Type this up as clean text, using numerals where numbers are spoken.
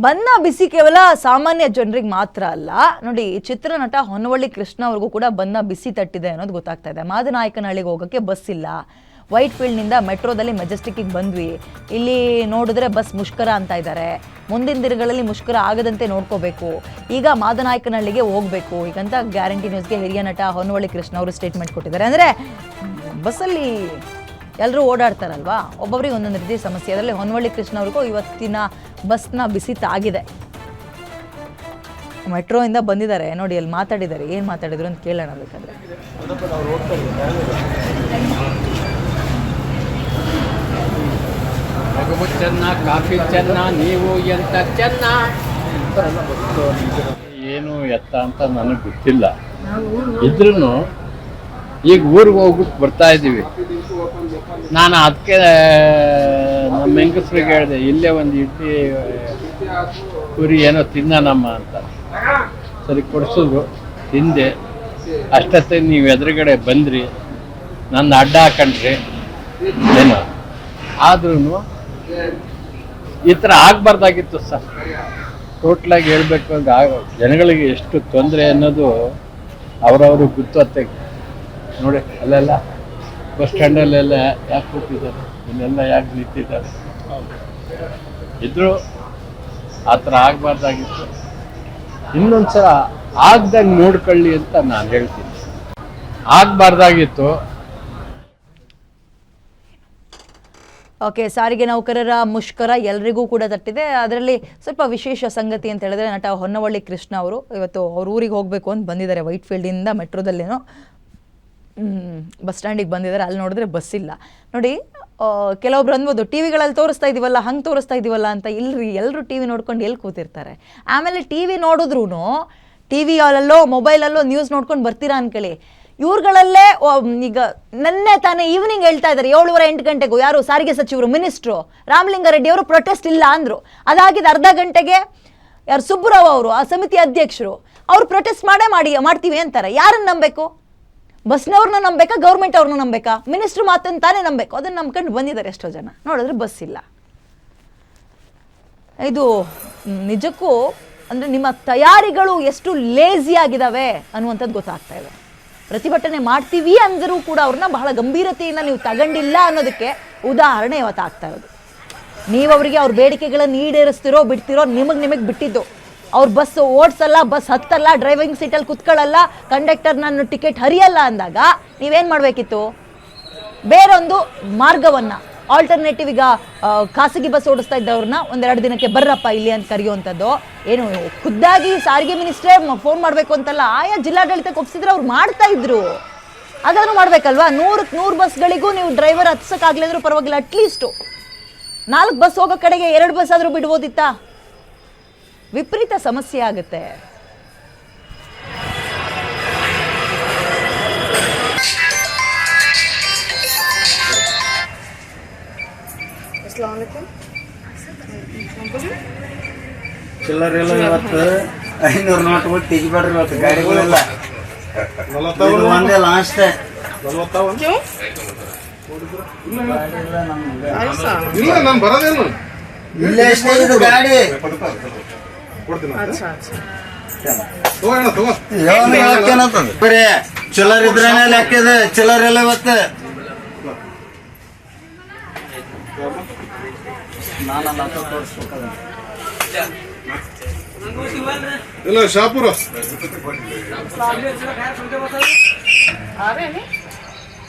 ಬನ್ನ ಬಿಸಿ ಕೇವಲ ಸಾಮಾನ್ಯ ಜನರಿಗೆ ಮಾತ್ರ ಅಲ್ಲ ನೋಡಿ, ಚಿತ್ರನಟ ಹೊನ್ನವಳ್ಳಿ ಕೃಷ್ಣ ಅವ್ರಿಗೂ ಕೂಡ ಬನ್ನ ಬಿಸಿ ತಟ್ಟಿದೆ ಅನ್ನೋದು ಗೊತ್ತಾಗ್ತಾ ಇದೆ. ಮಾದನಾಯಕನಹಳ್ಳಿಗೆ ಹೋಗೋಕ್ಕೆ ಬಸ್ ಇಲ್ಲ. ವೈಟ್ ಫೀಲ್ಡ್ನಿಂದ ಮೆಟ್ರೋದಲ್ಲಿ ಮೆಜೆಸ್ಟಿಕ್ಕಿಗೆ ಬಂದ್ವಿ. ಇಲ್ಲಿ ನೋಡಿದ್ರೆ ಬಸ್ ಮುಷ್ಕರ ಅಂತ ಇದ್ದಾರೆ. ಮುಂದಿನ ದಿನಗಳಲ್ಲಿ ಮುಷ್ಕರ ಆಗದಂತೆ ನೋಡ್ಕೋಬೇಕು. ಈಗ ಮಾದನಾಯಕನಹಳ್ಳಿಗೆ ಹೋಗಬೇಕು ಈಗಂತ ಗ್ಯಾರಂಟಿ ನ್ಯೂಸ್ಗೆ ಹಿರಿಯ ನಟ ಹೊನ್ನವಳ್ಳಿ ಕೃಷ್ಣ ಅವರು ಸ್ಟೇಟ್ಮೆಂಟ್ ಕೊಟ್ಟಿದ್ದಾರೆ. ಅಂದರೆ ಬಸ್ಸಲ್ಲಿ ಎಲ್ಲರೂ ಓಡಾಡ್ತಾರಲ್ವಾ, ಒಬ್ಬೊಬ್ಬರಿಗೆ ಒಂದೊಂದು ರೀತಿ ಸಮಸ್ಯೆ. ಅದರಲ್ಲಿ ಹೊನ್ನವಳ್ಳಿ ಕೃಷ್ಣ ಅವ್ರಿಗೂ ಇವತ್ತಿನ ಬಸ್ನ ಬಿಸಿ ತಾಗಿದೆ. ಮೆಟ್ರೋಯಿಂದ ಬಂದಿದ್ದಾರೆ ನೋಡಿ, ಅಲ್ಲಿ ಮಾತಾಡಿದ್ದಾರೆ. ಏನು ಮಾತಾಡಿದ್ರು ಅಂತ ಕೇಳೋಣ ಬೇಕಾದ್ರೆ. ಚೆನ್ನ ಕಾಫಿ ಚೆನ್ನ, ನೀವು ಎಂತ ಚೆನ್ನ. ಏನು ಎತ್ತ ಅಂತ ನನಗೆ ಗೊತ್ತಿಲ್ಲ. ಇದ್ರೂ ಈಗ ಊರಿಗೆ ಹೋಗ್ಬಿಟ್ಟು ಬರ್ತಾ ಇದ್ದೀವಿ. ನಾನು ಅದಕ್ಕೆ ನಮ್ಮ ಹೆಂಗಸ್ರಿಗೆ ಹೇಳಿದೆ, ಇಲ್ಲೇ ಒಂದು ಇಡ್ಲಿ ಪೂರಿ ಏನೋ ತಿನ್ನೋಣಮ್ಮ ಅಂತ. ಸರಿ ಕೊಡಿಸಿದ್ರು, ತಿಂದೆ. ಅಷ್ಟೊತ್ತೆ ನೀವು ಎದುರುಗಡೆ ಬಂದ್ರಿ, ನನ್ನ ಅಡ್ಡ ಹಾಕೊಂಡ್ರಿ. ಏನೋ ಆದ್ರೂ ಈ ಥರ ಆಗಬಾರ್ದಾಗಿತ್ತು ಸರ್. ಟೋಟ್ಲಾಗಿ ಹೇಳಬೇಕು ಅಂದ್ರೆ ಜನಗಳಿಗೆ ಎಷ್ಟು ತೊಂದರೆ ಅನ್ನೋದು ಅವರವರು ಗೊತ್ತತ್ತೆ ನೋಡಿ. ಅಲ್ಲೆಲ್ಲ ಬಸ್ ಸ್ಟ್ಯಾಂಡಲ್ಲೆಲ್ಲ ಯಾಕೆ ಕೂತಿದ್ದಾರೆ, ಇಲ್ಲೆಲ್ಲ ಯಾಕೆ ನಿಂತಿದ್ದಾರೆ. ಇದ್ರೂ ಆ ಥರ ಆಗಬಾರ್ದಾಗಿತ್ತು. ಇನ್ನೊಂದ್ಸಲ ಆಗ್ದಂಗೆ ನೋಡ್ಕೊಳ್ಳಿ ಅಂತ ನಾನು ಹೇಳ್ತೀನಿ. ಆಗಬಾರ್ದಾಗಿತ್ತು. ಓಕೆ, ಸಾರಿಗೆ ನೌಕರರ ಮುಷ್ಕರ ಎಲ್ರಿಗೂ ಕೂಡ ತಟ್ಟಿದೆ. ಅದರಲ್ಲಿ ಸ್ವಲ್ಪ ವಿಶೇಷ ಸಂಗತಿ ಅಂತ ಹೇಳಿದ್ರೆ, ನಟ ಹೊನ್ನವಳ್ಳಿ ಕೃಷ್ಣ ಅವರು ಇವತ್ತು ಅವ್ರ ಊರಿಗೆ ಹೋಗಬೇಕು ಅಂತ ಬಂದಿದ್ದಾರೆ. ವೈಟ್ ಫೀಲ್ಡಿಂದ ಮೆಟ್ರೋದಲ್ಲೇನೋ ಬಸ್ ಸ್ಟ್ಯಾಂಡಿಗೆ ಬಂದಿದ್ದಾರೆ. ಅಲ್ಲಿ ನೋಡಿದ್ರೆ ಬಸ್ ಇಲ್ಲ. ನೋಡಿ, ಕೆಲವೊಬ್ರು ಅನ್ಬೋದು ಟಿ ವಿಗಳಲ್ಲಿ ತೋರಿಸ್ತಾ ಇದೀವಲ್ಲ, ಹಂಗೆ ತೋರಿಸ್ತಾ ಇದೀವಲ್ಲ ಅಂತ. ಇಲ್ರಿ, ಎಲ್ಲರೂ ಟಿ ವಿ ನೋಡ್ಕೊಂಡು ಎಲ್ಲಿ ಕೂತಿರ್ತಾರೆ. ಆಮೇಲೆ ಟಿ ವಿ ನೋಡಿದ್ರೂ ಟಿ ವಿಯಲ್ಲೋ ಮೊಬೈಲಲ್ಲೋ ನ್ಯೂಸ್ ನೋಡ್ಕೊಂಡು ಬರ್ತೀರಾ ಅನ್ಕೊಳ್ಳಿ. ಇವ್ರುಗಳಲ್ಲೇ ಈಗ ನನ್ನೆ ತಾನೇ ಈವ್ನಿಂಗ್ ಹೇಳ್ತಾ ಇದ್ದಾರೆ 7:08 ಗಂಟೆಗೂ ಯಾರು ಸಾರಿಗೆ ಸಚಿವರು ಮಿನಿಸ್ಟ್ರು ರಾಮಲಿಂಗಾರೆಡ್ಡಿ ಅವರು ಪ್ರೊಟೆಸ್ಟ್ ಇಲ್ಲ ಅಂದರು. ಅದಾಗಿದ್ದು ಅರ್ಧ ಗಂಟೆಗೆ ಯಾರು ಸುಬ್ಬರಾವ್ ಅವರು, ಆ ಸಮಿತಿ ಅಧ್ಯಕ್ಷರು, ಅವರು ಪ್ರೊಟೆಸ್ಟ್ ಮಾಡ್ತೀವಿ ಅಂತಾರೆ. ಯಾರನ್ನು ನಂಬಬೇಕು? ಬಸ್ನವ್ರನ್ನ ನಂಬೇಕಾ, ಗೌರ್ಮೆಂಟ್ ಅವ್ರನ್ನ ನಂಬೇಕಾ? ಮಿನಿಸ್ಟ್ರು ಮಾತನ್ನು ತಾನೇ ನಂಬೇಕು. ಅದನ್ನು ನಂಬ್ಕೊಂಡು ಬಂದಿದ್ದಾರೆ ಎಷ್ಟೋ ಜನ. ನೋಡಿದ್ರೆ ಬಸ್ ಇಲ್ಲ. ಇದು ನಿಜಕ್ಕೂ ಅಂದರೆ ನಿಮ್ಮ ತಯಾರಿಗಳು ಎಷ್ಟು ಲೇಜಿ ಆಗಿದ್ದಾವೆ ಅನ್ನುವಂಥದ್ದು ಗೊತ್ತಾಗ್ತಾ ಇದೆ. ಪ್ರತಿಭಟನೆ ಮಾಡ್ತೀವಿ ಅಂದರೂ ಕೂಡ ಅವ್ರನ್ನ ಬಹಳ ಗಂಭೀರತೆಯಿಂದ ನೀವು ತಗೊಂಡಿಲ್ಲ ಅನ್ನೋದಕ್ಕೆ ಉದಾಹರಣೆ ಇವತ್ತಾಗ್ತಾ ಇರೋದು. ನೀವು ಅವರಿಗೆ ಅವ್ರ ಬೇಡಿಕೆಗಳನ್ನು ಈಡೇರಿಸ್ತಿರೋ ಬಿಡ್ತಿರೋ ನಿಮಗೆ ಬಿಟ್ಟಿದ್ದು. ಅವ್ರು ಬಸ್ ಓಡಿಸಲ್ಲ, ಬಸ್ ಹತ್ತಲ್ಲ, ಡ್ರೈವಿಂಗ್ ಸೀಟಲ್ಲಿ ಕುತ್ಕೊಳ್ಳಲ್ಲ, ಕಂಡಕ್ಟರ್ ನನ್ನ ಟಿಕೆಟ್ ಹರಿಯಲ್ಲ ಅಂದಾಗ ನೀವೇನು ಮಾಡಬೇಕಿತ್ತು? ಬೇರೊಂದು ಮಾರ್ಗವನ್ನು, ಆಲ್ಟರ್ನೇಟಿವ್, ಈಗ ಖಾಸಗಿ ಬಸ್ ಓಡಿಸ್ತಾ ಇದ್ದವ್ರನ್ನ ಒಂದೆರಡು ದಿನಕ್ಕೆ ಬರ್ರಪ್ಪ ಇಲ್ಲಿ ಅಂತ ಕರೆಯುವಂಥದ್ದು. ಏನು ಖುದ್ದಾಗಿ ಸಾರಿಗೆ ಮಿನಿಸ್ಟ್ರೇ ಫೋನ್ ಮಾಡಬೇಕು ಅಂತಲ್ಲ, ಆಯಾ ಜಿಲ್ಲಾಡಳಿತಕ್ಕೆ ಒಪ್ಪಿಸಿದ್ರೆ ಅವ್ರು ಮಾಡ್ತಾ ಇದ್ರು. ಅದನ್ನು ಮಾಡಬೇಕಲ್ವಾ? 100 ಬಸ್ಗಳಿಗೂ ನೀವು ಡ್ರೈವರ್ ಹತ್ಸಕ್ಕಾಗಲಿ ಅಂದ್ರೂ ಪರವಾಗಿಲ್ಲ, ಅಟ್ಲೀಸ್ಟು 4 ಬಸ್ ಹೋಗೋ ಕಡೆಗೆ 2 ಬಸ್ ಆದರೂ ಬಿಡ್ಬೋದಿತ್ತಾ? ವಿಪರೀತ ಸಮಸ್ಯೆ ಆಗುತ್ತೆ. ಚಿಲ್ಲರೆಲ್ಲ ಇವತ್ತು 500 ನೋಟ್ಗಳು ತೆಗಿಬೇಡ್ರಿ. ಇವತ್ತು ಗಾಡಿಗಳೆಲ್ಲ ಒಂದೇ ಲಾಸ್ಟ್. ಇಲ್ಲೇ ಎಷ್ಟೇ ಇದು ಗಾಡಿ ಬರೀ ಚಿಲ್ಲರ್ ಇದ್ರೇನೆ ಲೆಕ್ಕ ಇದೆ. ಚಿಲ್ಲರ್ ಎಲ್ಲ ಇವತ್ತು ಇಲ್ಲ ಶಾಪುರ